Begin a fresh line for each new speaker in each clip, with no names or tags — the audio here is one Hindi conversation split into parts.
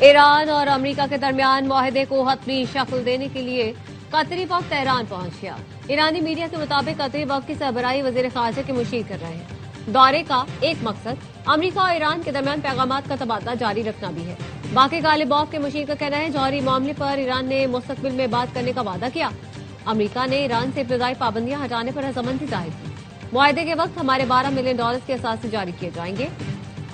ईरान और अमेरिका के दरमियान मुआहदे को हतमी शक्ल देने के लिए कतरी वक्त तेहरान पहुंच गया। ईरानी मीडिया के मुताबिक कतरी वक्त की सरबराही वजीर खारजा के मुशीर कर रहे हैं। दौरे का एक मकसद अमेरिका और ईरान के दरमियान पैगामात का तबादला जारी रखना भी है। बाकी गालिबॉफ के मुशीर का कहना है जौहरी मामले पर ईरान ने मुस्तकबिल में बात करने का वादा किया। अमेरिका ने ईरान से इब्तदाई पाबंदियां हटाने पर रजामंदी जाहिर की। मुआहदे के वक्त हमारे $12 मिलियन के असासे जारी किए जाएंगे।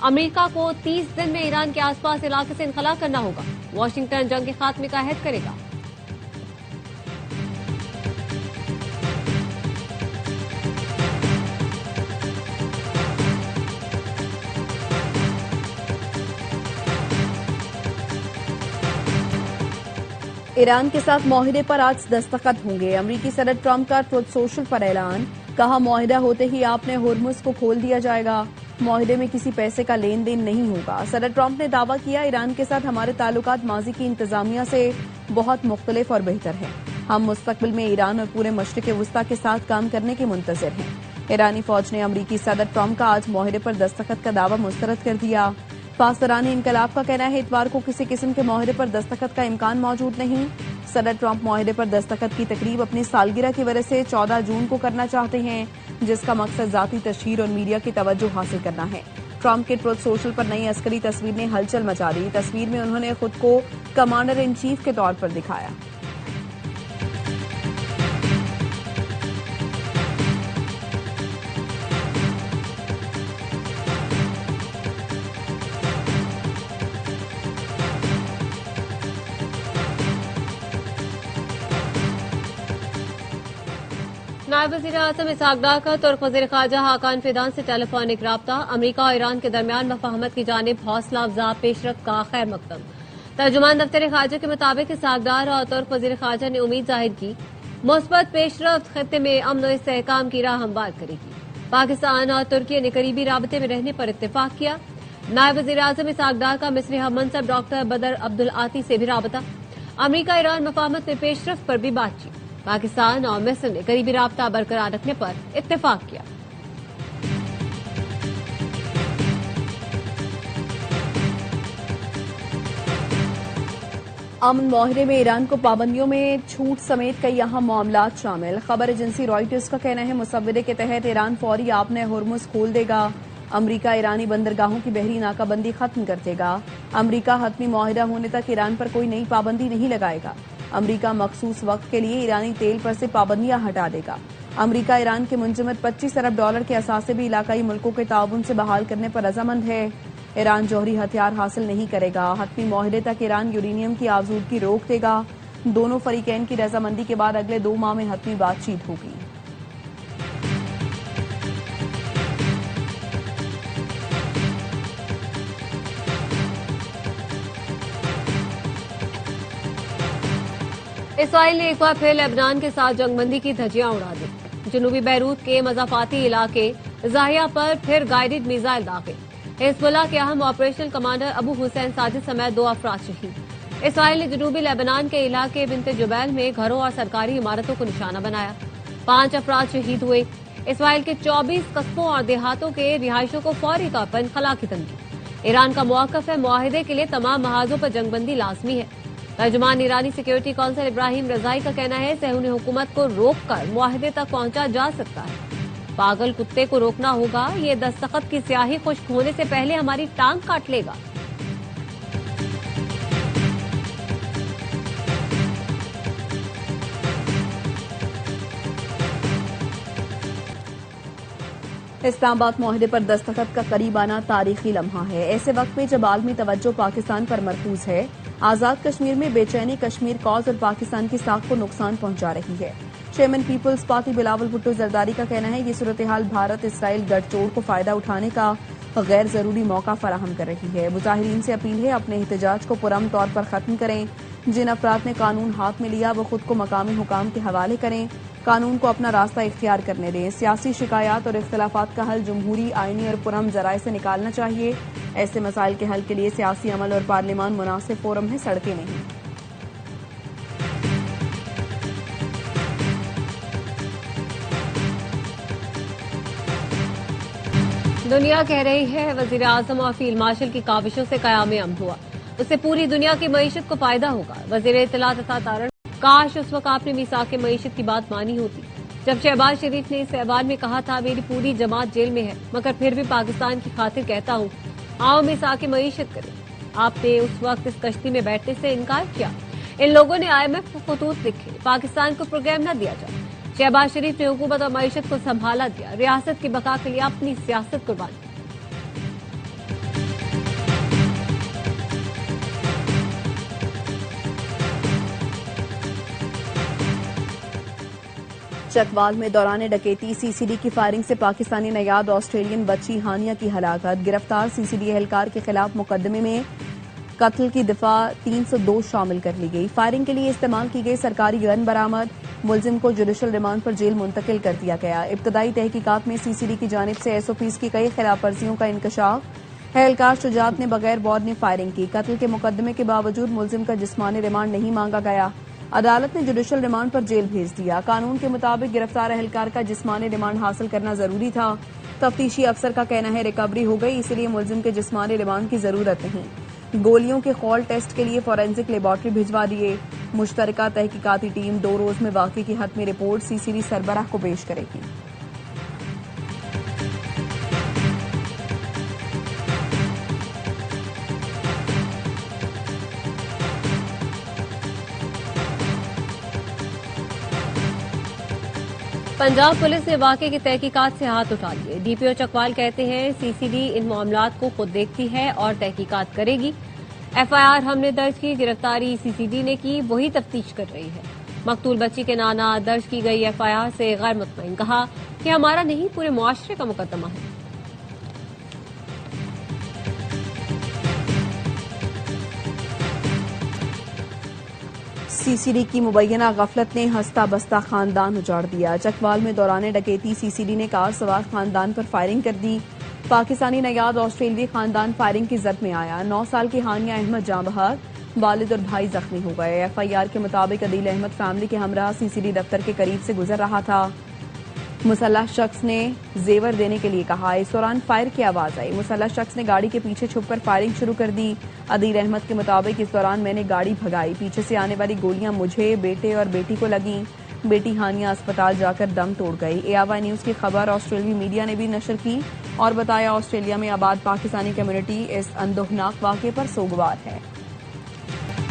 अमेरिका को 30 दिन में ईरान के आसपास इलाके से इनखला करना होगा। वाशिंगटन जंग के खात्मे का अहद करेगा।
ईरान के साथ मुआहदे पर आज दस्तखत होंगे। अमेरिकी सदर ट्रंप का ट्रुथ सोशल पर ऐलान, कहा मुआहदा होते ही आपने होर्मुज को खोल दिया जाएगा। मुआहदे में किसी पैसे का लेन देन नहीं होगा। सदर ट्रंप ने दावा किया ईरान के साथ हमारे ताल्लुकात माजी की इंतजामिया से बहुत मुख्तलिफ और बेहतर हैं। हम मुस्तकबिल में ईरान और पूरे मशरिक़ वस्ता के साथ काम करने के मुंतज़िर हैं। ईरानी फौज ने अमरीकी सदर ट्रंप का आज मुआहदे पर दस्तखत का दावा मुस्तरद कर दिया। पासदारान इनकलाब का कहना है इतवार को किसी किस्म के मुआहदे पर दस्तखत का इम्कान मौजूद नहीं। सदर ट्रंप मुआहदे पर दस्तखत की तकरीब अपनी सालगिरह की वजह से 14 जून को करना चाहते हैं, जिसका मकसद जाती तशहीर और मीडिया की तवज्जो हासिल करना है। ट्रंप के ट्रुथ सोशल पर नई अस्करी तस्वीर ने हलचल मचा दी। तस्वीर में उन्होंने खुद को कमांडर इन चीफ के तौर पर दिखाया।
नायब वज़ीर-ए-आज़म इसहाक डार का तुर्क वज़ीर ख़ारजा हाकान फिदान से टेलीफोनिक राब्ता। अमेरिका और ईरान के दरमियान मफाहमत की जानिब हौसला अफजा पेशरफ्त का खैर मकदम। तर्जुमान दफ्तर ख़ारजा के मुताबिक इसहाक डार और तुर्क वज़ीर ख़ारजा ने उम्मीद जाहिर की मुस्बत पेशरफ्त खित्ते में अमन और इस्तेहकाम की राह हमवार करेगी। पाकिस्तान और तुर्की ने करीबी राबते में रहने पर इत्तेफाक किया। नायब वज़ीर-ए-आज़म इसहाक डार का मिस्री हममनसब डॉक्टर बदर अब्दुल आती से भी राबता। अमेरिका ईरान मफाहमत में पेशरफ्त पर भी बातचीत। पाकिस्तान और मिस्र ने करीबी राब्ता बरकरार रखने पर इत्तेफाक किया।
अमन मुआहदे में ईरान को पाबंदियों में छूट समेत कई अहम मामलात शामिल। खबर एजेंसी रॉयटर्स का कहना है मुसव्वदे के तहत ईरान फौरी आपने होर्मुज खोल देगा। अमेरिका ईरानी बंदरगाहों की बहरी नाकाबंदी खत्म कर देगा। अमेरिका हतमी मुआहदा होने तक ईरान पर कोई नई पाबंदी नहीं लगाएगा। अमेरिका मखसूस वक्त के लिए ईरानी तेल पर से पाबंदियां हटा देगा। अमेरिका ईरान के मुंजमद $25 अरब के असासे भी इलाकाई मुल्कों के ताउन से बहाल करने पर रजामंद है। ईरान जौहरी हथियार हासिल नहीं करेगा। हतमी मुआहदे तक ईरान यूरेनियम की आजूदगी रोक देगा। दोनों फरीकैन की रजामंदी के बाद अगले 2 माह में हतमी बातचीत होगी।
इसराइल ने एक बार फिर लेबनान के साथ जंगबंदी की धज्जियां उड़ा दी। जनूबी बैरूत के मजाफाती इलाके जाहिया पर फिर गाइडेड मिसाइल दागे। हिजबुल्लाह के अहम ऑपरेशनल कमांडर अबू हुसैन साजिद समेत 2 अफराद शहीद। इसराइल ने जनूबी लेबनान के इलाके बिन्ते जुबैल में घरों और सरकारी इमारतों को निशाना बनाया। 5 अफराद शहीद हुए। इसराइल के 24 कस्बों और देहातों के रिहायशों को फौरी तौर पर इनखला की धमकी। ईरान का मौक़िफ़ है मुआहिदे के लिए तमाम महाजों पर जंगबंदी लाजमी है। तर्जुमान ईरानी सिक्योरिटी काउंसिल इब्राहिम रजाई का कहना है सहूनी हुकूमत को रोककर मुआहिदे तक पहुंचा जा सकता है। पागल कुत्ते को रोकना होगा। ये दस्तखत की स्याही खुश्क होने से पहले हमारी टांग काट लेगा।
इस्लामाबाद मुआहदे पर दस्तखत का करीब आना तारीखी लम्हा है। ऐसे वक्त में जब आलमी तवज्जो पाकिस्तान पर मरकूज है, आजाद कश्मीर में बेचैनी कश्मीर कॉज और पाकिस्तान की साख को नुकसान पहुंचा रही है। चेयरमैन पीपल्स पार्टी बिलावल भुट्टो जरदारी का कहना है ये सूरत हाल भारत इसराइल गठजोड़ को फायदा उठाने का गैर जरूरी मौका फराहम कर रही है। मुजाहिरीन से अपील है अपने एहतजाज को पुरअमन तौर पर खत्म करें। जिन अफराद ने कानून हाथ में लिया वो खुद को मकामी हुकाम के हवाले करें। कानून को अपना रास्ता इख्तियार करने दें। सियासी शिकायत और इख्तिलाफात का हल जमहूरी, आईनी और पुरअमन जराए से निकालना चाहिए। ऐसे मसाइल के हल के लिए सियासी अमल और पार्लियामान मुनासिब फोरम है, सड़कें नहीं।
दुनिया कह रही है वजीर आजम और फील्ड मार्शल की काविशों से कयाम अमन हुआ। उससे पूरी दुनिया की मईशत को फायदा होगा। वजीर इत्तला तथा तारण, काश उस वक्त आपने मीसाक के मईशत की बात मानी होती। जब शहबाज शरीफ ने इस ऐवान में कहा था मेरी पूरी जमात जेल में है मगर फिर भी पाकिस्तान की खातिर कहता हूँ आओ मीसाक की मईशत करें, आपने उस वक्त इस कश्ती में बैठने से इनकार किया। इन लोगों ने IMF को खतूत लिखे, पाकिस्तान को प्रोग्राम न दिया जाए। शहबाज शरीफ ने हुकूमत और मईशत को संभाला दिया, रियासत की बका के लिए अपनी सियासत कुर्बान की।
चकवाल में दौरान डकैती CCD की फायरिंग से पाकिस्तानी नयाद ऑस्ट्रेलियन बच्ची हानिया की हलाकत। गिरफ्तार CCD एहलकार के खिलाफ मुकदमे में कत्ल की दफा 302 शामिल कर ली गई। फायरिंग के लिए इस्तेमाल की गई सरकारी गन बरामद। मुलजिम को जुडिशल रिमांड पर जेल मुंतकिल कर दिया गया। इब्तदाई तहकीकात में CCD की जानिब से SOPs की कई खिलाफ वर्जियों का इंकशाफ। एहलकार शुजात ने बगैर बॉर्ड ने फायरिंग की। कत्ल के मुकदमे के बावजूद मुलजिम का जिस्मानी रिमांड नहीं मांगा गया। अदालत ने जुडिशल रिमांड पर जेल भेज दिया। कानून के मुताबिक गिरफ्तार एहलकार का जिस्मानी रिमांड हासिल करना जरूरी था। तफ्तीशी अफसर का कहना है रिकवरी हो गई, इसलिए मुलजिम के जिस्मानी रिमांड की जरूरत नहीं। गोलियों के खौल टेस्ट के लिए फॉरेंसिक लेबॉर्ट्री भिजवा दिए। मुश्तरका तहकीकाती टीम 2 रोज में वाकई की हतमी रिपोर्ट CCD सरबराह को पेश करेगी।
पंजाब पुलिस ने वाकये की तहकीकात से हाथ उठा लिए। DPO चकवाल कहते हैं CCD इन मामलात को खुद देखती है और तहकीकात करेगी। FIR हमने दर्ज की, गिरफ्तारी CCD ने की, वही तफ्तीश कर रही है। मकतूल बच्ची के नाना दर्ज की गई FIR से गैर मुतमईन, कहा कि हमारा नहीं पूरे मुआशरे का मुकदमा है।
CCD की मुबैना गफलत ने हंसता बसता खानदान उजाड़ दिया। चकवाल में दौरान डकैती CCD ने कार सवार खानदान पर फायरिंग कर दी। पाकिस्तानी नयाद ऑस्ट्रेलियाई खानदान फायरिंग की जद में आया। 9 साल की हानिया अहमद जाँ बहक, वालिद और भाई जख्मी हो गए। FIR के मुताबिक अदील अहमद फैमिली के हमरा CCD दफ्तर के करीब से गुजर रहा था। मुसल्लह शख्स ने जेवर देने के लिए कहा। इस दौरान फायर की आवाज आई। मुसल्लह शख्स ने गाड़ी के पीछे छुपकर फायरिंग शुरू कर दी। अदील अहमद के मुताबिक इस दौरान मैंने गाड़ी भगाई, पीछे से आने वाली गोलियां मुझे, बेटे और बेटी को लगीं। बेटी हानिया अस्पताल जाकर दम तोड़ गई। ARY न्यूज की खबर ऑस्ट्रेलियाई मीडिया ने भी नशर की और बताया ऑस्ट्रेलिया में आबाद पाकिस्तानी कम्युनिटी इस अंदोहनाक वाक़े पर सोगवार है।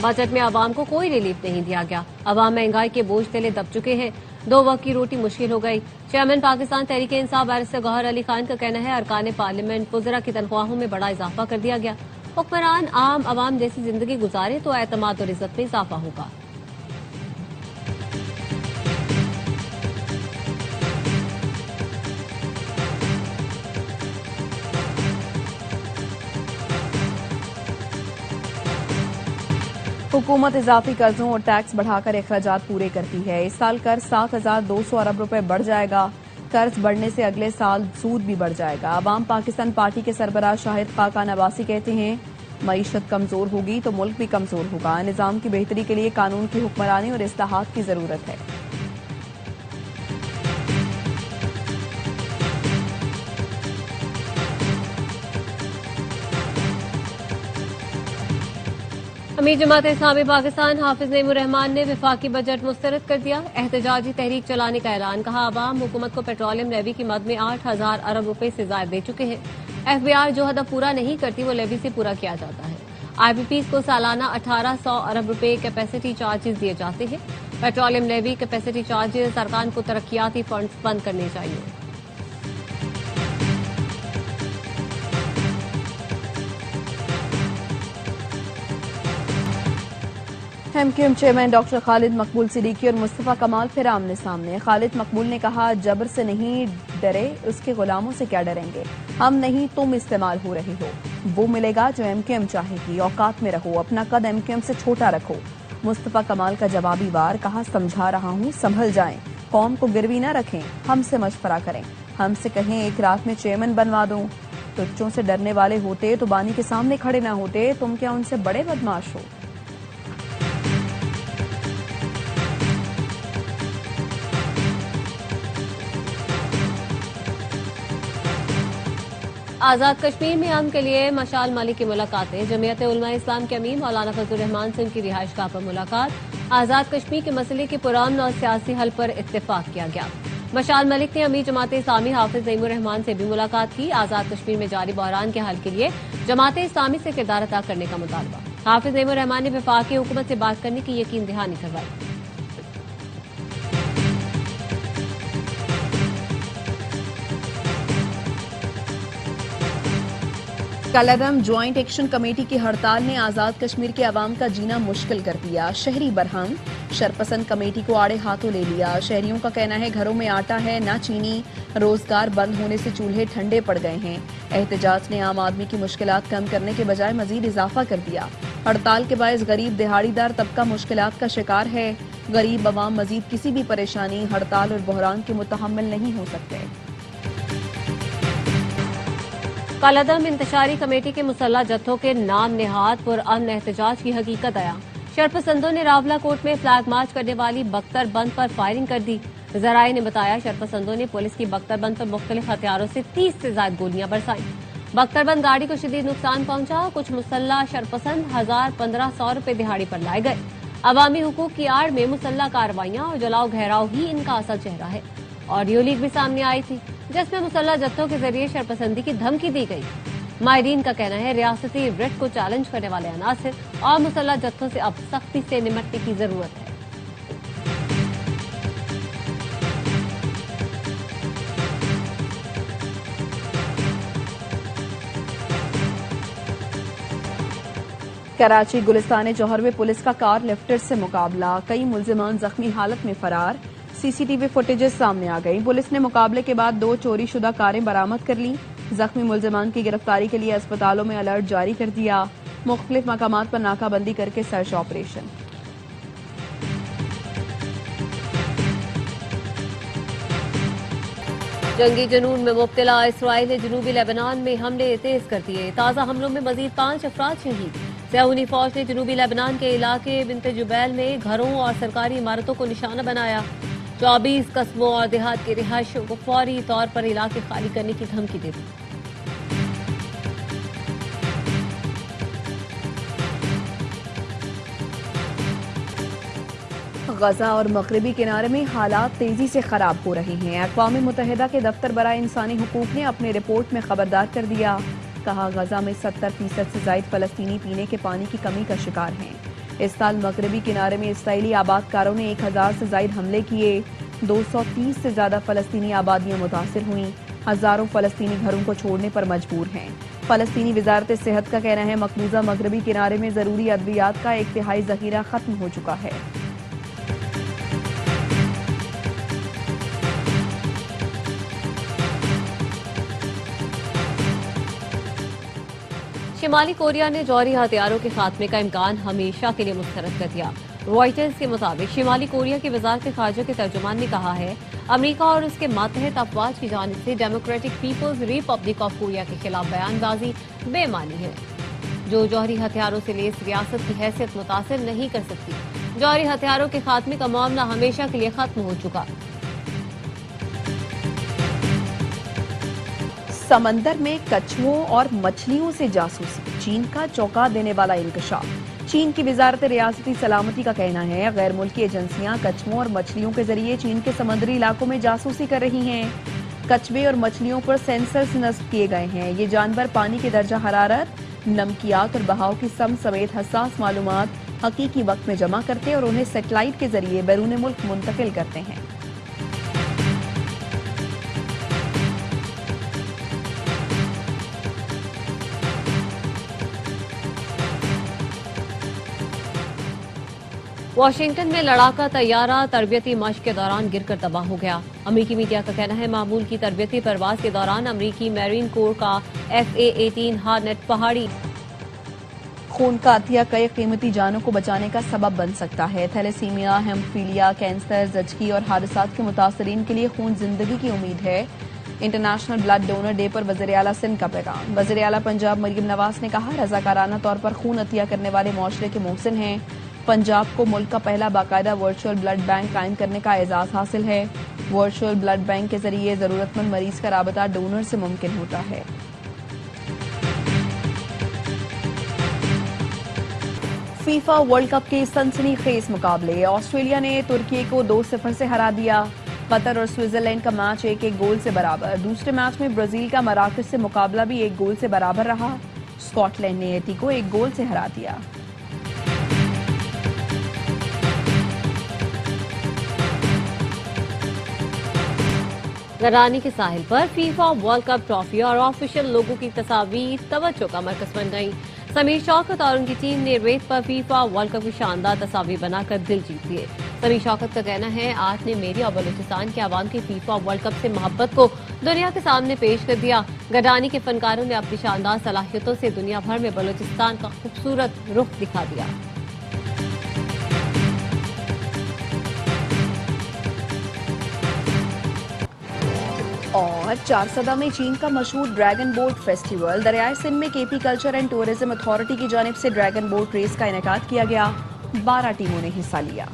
बजट में आवाम को कोई रिलीफ नहीं दिया गया। आवाम महंगाई के बोझ तले दब चुके हैं। 2 वक्त की रोटी मुश्किल हो गई। चेयरमैन पाकिस्तान तहरीक इंसाफ बैरिस्टर गौहर अली खान का कहना है अरकान पार्लियामेंट वज़रा की तनख्वाहों में बड़ा इजाफा कर दिया गया। हुक्मरान आम आवाम जैसी जिंदगी गुजारे तो एतमाद और इज्जत में इजाफा होगा।
हुकूमत इजाफी कर्जों और टैक्स बढ़ाकर अखराजात पूरे करती है। इस साल कर 7,200 अरब रुपए बढ़ जाएगा। कर्ज बढ़ने से अगले साल सूद भी बढ़ जाएगा। अवाम पाकिस्तान पार्टी के सरबराह शाहिद खाकान अब्बासी कहते हैं मईशत कमजोर होगी तो मुल्क भी कमजोर होगा। निजाम की बेहतरी के लिए कानून की हुक्मरानी और इस्लाहात की जरूरत है।
अमीर जमात इस्लामी पाकिस्तान हाफिज नईमुर रहमान ने विफाकी बजट मुस्तरद कर दिया। एहतजाजी तहरीक चलाने का ऐलान, कहा आवाम हुकूमत को पेट्रोलियम लेवी की मद में 8,000 अरब रुपए से ज्यादा दे चुके हैं। FBR जो हदफ पूरा नहीं करती वो लेवी से पूरा किया जाता है। IPPs को सालाना 1,800 अरब रुपए कैपेसिटी चार्जेस दिए जाते हैं। पेट्रोलियम लेवी कैपेसिटी चार्जेस अरकान को तरक्याती फंड बंद करने चाहिए।
MQM चेयरमैन डॉक्टर खालिद मकबूल सिद्दीकी और मुस्तफा कमाल फिर आमने सामने। खालिद मकबूल ने कहा जबर से नहीं डरे, उसके गुलामों से क्या डरेंगे। हम नहीं तुम इस्तेमाल हो रहे हो। वो मिलेगा जो MQM चाहेगी। औकात में रहो, अपना कद MQM से छोटा रखो। मुस्तफा कमाल का जवाबी वार, कहा समझा रहा हूँ, संभल जाएं, कौम को गिरवी न रखें, हमसे मशवरा करें, हमसे कहें एक रात में चेयरमैन बनवा दूं। टुच्चों से डरने वाले होते तो बानी के सामने खड़े ना होते। तुम क्या उनसे बड़े बदमाश हो।
आजाद कश्मीर में अमन के लिए मशाल मलिक की मुलाकातें। जमीयत उलमा इस्लाम के अमीर मौलाना फजलुर रहमान से उनकी रिहाइशगाह पर मुलाकात। आजाद कश्मीर के मसले के पुरअमन और सियासी हल पर इत्तेफाक किया गया। मशाल मलिक ने अमीर जमात इस्लामी हाफिज ज़ईमुर रहमान से भी मुलाकात की। आजाद कश्मीर में जारी बहरान के हल के लिए जमात इस्लामी से किरदार अदा करने का मुतालबा। हाफिज ज़ईमुर रहमान ने वफाकी हुकूमत से बात करने की यकीन दहानी करवाई।
कलरम ज्वाइंट एक्शन कमेटी की हड़ताल ने आजाद कश्मीर के अवाम का जीना मुश्किल कर दिया। शहरी बरहम, शरपसंद कमेटी को आड़े हाथों ले लिया। शहरियों का कहना है घरों में आटा है न चीनी, रोजगार बंद होने से चूल्हे ठंडे पड़ गए हैं। एहतजाज ने आम आदमी की मुश्किलात कम करने के बजाय मजीद इजाफा कर दिया। हड़ताल के बायस गरीब दिहाड़ीदार तबका मुश्किलात का शिकार है। गरीब अवाम मजीद किसी भी परेशानी, हड़ताल और बहरान के मुतहम्मिल नहीं हो सकते।
कलअदम इंतशारी कमेटी के मुसल्ला जत्थों के नाम नेहाद पुरअमन एहतजाज की हकीकत आया। शरपसंदों ने रावला कोट में फ्लैग मार्च करने वाली बख्तरबंद पर फायरिंग कर दी। जराये ने बताया शरपसंदों ने पुलिस की बख्तरबंद पर मुख्तलिफ हथियारों से 30 से ज्यादा गोलियां बरसाई। बख्तरबंद गाड़ी को शदीद नुकसान पहुंचा। कुछ मुसल्ला शरपसंद 1000-1500 रुपए दिहाड़ी पर लाए गए। अवामी हुकूक की आड़ में मुसल्ला कार्रवाइयां और जलाओ घेराव ही इनका असल चेहरा है। ऑडियो लीक भी सामने आई थी जिसमें मुसल्ला जत्थों के जरिए शरपसंदी की धमकी दी गई। माहिरीन का कहना है रियासती रिट को चैलेंज करने वाले अनासिर और मुसल्ला जत्थों से अब सख्ती से निपटने की जरूरत है।
कराची गुलिस्तान जौहर में पुलिस का कार लिफ्टर से मुकाबला। कई मुल्जिमान जख्मी हालत में फरार। सीसीटीवी फुटेजेस सामने आ गई। पुलिस ने मुकाबले के बाद 2 चोरी शुदा कारें बरामद कर ली। जख्मी मुल्जिमान की गिरफ्तारी के लिए अस्पतालों में अलर्ट जारी कर दिया। मुख्तलिफ मकामात पर नाकाबंदी करके सर्च ऑपरेशन।
जंगी जुनून में मुब्तला इसराइल ने जनूबी लेबनान में हमले तेज कर दिए। ताजा हमलों में मजीद 5 अफराद शहीद। सऊदी फौज ने जनूबी लेबनान के इलाके बिन्त जुबैल में घरों और सरकारी इमारतों को निशाना बनाया। 24 कस्बों और देहात के रिहायशियों को फौरी तौर पर इलाके खाली करने की धमकी दे दी।
गजा और मगरबी किनारे में हालात तेजी से खराब हो रहे हैं। अक़वाम मुत्तहिदा के दफ्तर बराए इंसानी हुकूक ने अपने रिपोर्ट में खबरदार कर दिया। कहा गजा में 70% से ज्यादा फलस्तीनी पीने के पानी की कमी का शिकार हैं। इस साल मगरबी किनारे में इसराइली आबादकारों ने 1000 से ज्यादा हमले किए। 230 से ज्यादा फलस्तीनी आबादियां मुतासिर हुई। हजारों फलस्तीनी घरों को छोड़ने पर मजबूर हैं। फलस्तीनी वजारत सेहत का कहना है मकबूजा मगरबी किनारे में जरूरी अद्वियात का 1 तिहाई जखीरा खत्म हो चुका है।
शिमाली कोरिया ने जौहरी हथियारों के खात्मे का इम्कान हमेशा के लिए मुस्तरद कर दिया। रॉयटर्स के मुताबिक शिमाली कोरिया की वजारत खारजा के तर्जुमान ने कहा है अमेरिका और उसके मातहत अफवाज की जानिब से Democratic People's Republic of Korea के खिलाफ बयानबाजी बेमानी है जो जौहरी हथियारों से लेस रियासत की हैसियत मुतासिर नहीं कर सकती। जौहरी हथियारों के खात्मे का मामला हमेशा के लिए खत्म हो चुका।
समंदर में कछुओं और मछलियों से जासूसी, चीन का चौंका देने वाला इंकशाफ। चीन की वजारत रियासती सलामती का कहना है गैर मुल्की एजेंसियां कछुओं और मछलियों के जरिए चीन के समुद्री इलाकों में जासूसी कर रही हैं। कछुए और मछलियों पर सेंसर्स नस्ब किए गए हैं। ये जानवर पानी की दर्जा हरारत, नमकियात और बहाव की सम समेत हसास मालूमात हकीकी वक्त में जमा करते और उन्हें सेटेलाइट के जरिए बैरून मुल्क मुंतकिल करते हैं।
वाशिंगटन में लड़ाका तैयारा तरबियती मश्क के दौरान गिरकर तबाह हो गया। अमेरिकी मीडिया का कहना है मामूल की तरबियती परवाज के दौरान अमेरिकी मैरीन कोर का FA-18 हार्नेट पहाड़ी
खून का अतिया कई कीमती जानों को बचाने का सबब बन सकता है। थैलेसीमिया, हेमोफीलिया, कैंसर, जचकी और हादसात के मुतासरीन के लिए खून जिंदगी की उम्मीद है। इंटरनेशनल ब्लड डोनर डे पर वज़ीर आला सिंध का पैगाम। वज़ीर आला पंजाब मरियम नवाज ने कहा रजाकाराना तौर पर खून अतिया करने वाले मुआशरे के मोहसिन हैं। पंजाब को मुल्क का पहला बाकायदा वर्चुअल ब्लड बैंक कायम करने का एजाज हासिल है। वर्चुअल ब्लड बैंक के जरिए जरूरतमंद मरीज का राबता डोनर से मुमकिन होता है। फीफा वर्ल्ड कप के सनसनीखेज मुकाबले। ऑस्ट्रेलिया ने तुर्की को 2-0 से हरा दिया। कतर और स्विट्जरलैंड का मैच 1-1 गोल से बराबर। दूसरे मैच में ब्राजील का मराकश से मुकाबला भी 1 गोल से बराबर रहा। स्कॉटलैंड ने हैती को 1 गोल से हरा दिया।
गरानी के साहिल पर फीफा वर्ल्ड कप ट्रॉफी और ऑफिशियल लोगों की तस्वीर तवज्जो का मरकज बन गई। समीर शौकत और उनकी टीम ने रेत पर फीफा वर्ल्ड कप की शानदार तस्वीर बनाकर दिल जीत लिए। समीर शौकत का कहना है, आज ने मेरी और बलूचिस्तान के आवाम की फीफा वर्ल्ड कप से मोहब्बत को दुनिया के सामने पेश कर दिया। गरानी के फनकारों ने अपनी शानदार सलाहियतों से दुनिया भर में बलूचिस्तान का खूबसूरत रुख दिखा दिया।
और चारसदा में चीन का मशहूर ड्रैगन बोट फेस्टिवल। दरियाई सिंध में KP culture and tourism authority की जानिब से ड्रैगन बोट रेस का इनेकाद किया गया। 12 टीमों ने हिस्सा लिया।